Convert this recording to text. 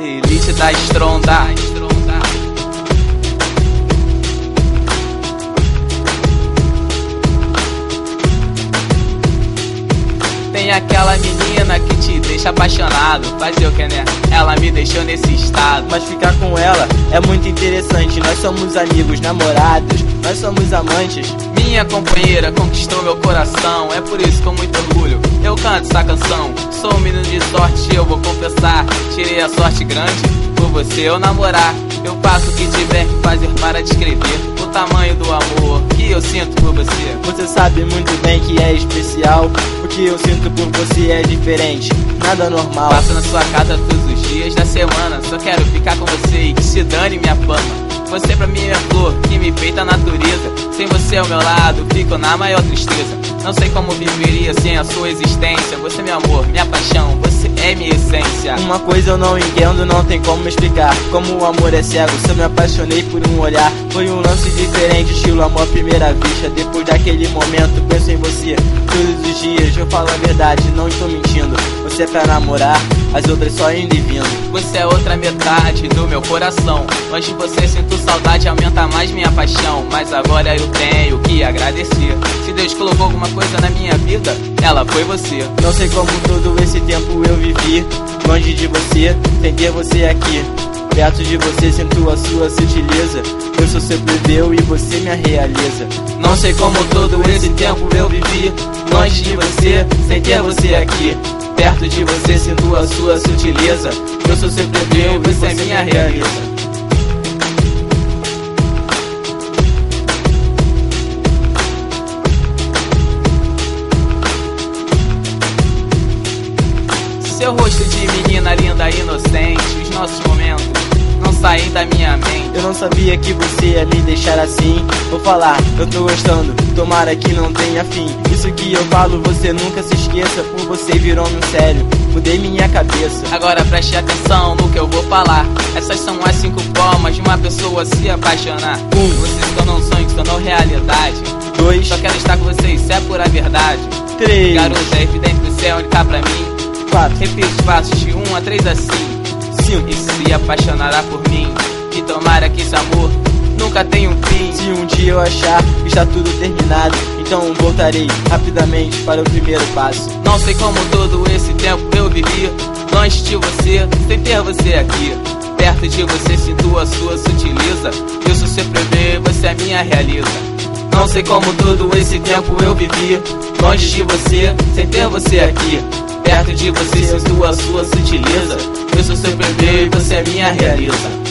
Elite da Stronda. Tem aquela menina que te deixa apaixonado. Fazer o que, né? Ela me deixou nesse estado. Mas ficar com ela é muito interessante. Nós somos amigos, namorados, nós somos amantes. Minha companheira conquistou meu coração. É por isso com muito orgulho eu canto essa canção. Sou um menino de sorte, eu vou confessar. Tirei a sorte grande por você eu namorar. Eu faço o que tiver que fazer para descrever o tamanho do amor que eu sinto por você. Você sabe muito bem que é especial. O que eu sinto por você é diferente, nada normal. Passo na sua casa todos os dias da semana. Só quero ficar com você e que se dane minha fama. Você pra mim é flor que me peita a natureza. Sem você ao meu lado, fico na maior tristeza. Não sei como viveria sem a sua existência. Você é meu amor, minha paixão, você é minha essência. Uma coisa eu não entendo, não tem como explicar. Como o amor é cego, se eu me apaixonei por um olhar. Foi um lance diferente, estilo amor à primeira vista. Depois daquele momento penso em você todos os dias. Eu falo a verdade, não estou mentindo. Você é pra namorar, as outras só indo e vindo. Você é outra metade do meu coração. Longe de você sinto saudade, aumenta mais minha paixão. Mas agora eu tenho que agradecer. Se Deus colocou alguma coisa na minha vida, ela foi você. Não sei como todo esse tempo eu vivi longe de você, sem ter você aqui. Perto de você sinto a sua sutileza. Eu sou seu bebê e você minha realeza. Não sei como todo esse tempo eu vivi longe de você, sem ter você aqui. Perto de você sinto a sua sutileza. Eu sou seu bebê e você é minha realeza. Seu rosto de menina linda e inocente. Os nossos momentos não saem da minha mente. Eu não sabia que você ia me deixar assim. Vou falar, eu tô gostando, tomara que não tenha fim. Isso que eu falo, você nunca se esqueça. Por você virou meu sério, mudei minha cabeça. Agora preste atenção no que eu vou falar. Essas são as 5 formas de uma pessoa se apaixonar. 1. Você se tornou um sonho, se tornou realidade. 2. Só quero estar com você, isso é pura verdade. 3. Garota, é evidente que você é única pra mim. 4. Repita os passos de 1 a 3 assim. 5. E se apaixonará por mim. E tomara que esse amor nunca tenha um fim. Se um dia eu achar que está tudo terminado, então voltarei rapidamente para o primeiro passo. Não sei como todo esse tempo eu vivi longe de você, sem ter você aqui. Perto de você sinto a sua sutileza. Eu sou seu bebê, você é minha realeza. Não sei como todo esse tempo eu vivi longe de você, sem ter você aqui. Perto de você sinto a sua sutileza. Eu sou seu bebê e você é minha realeza.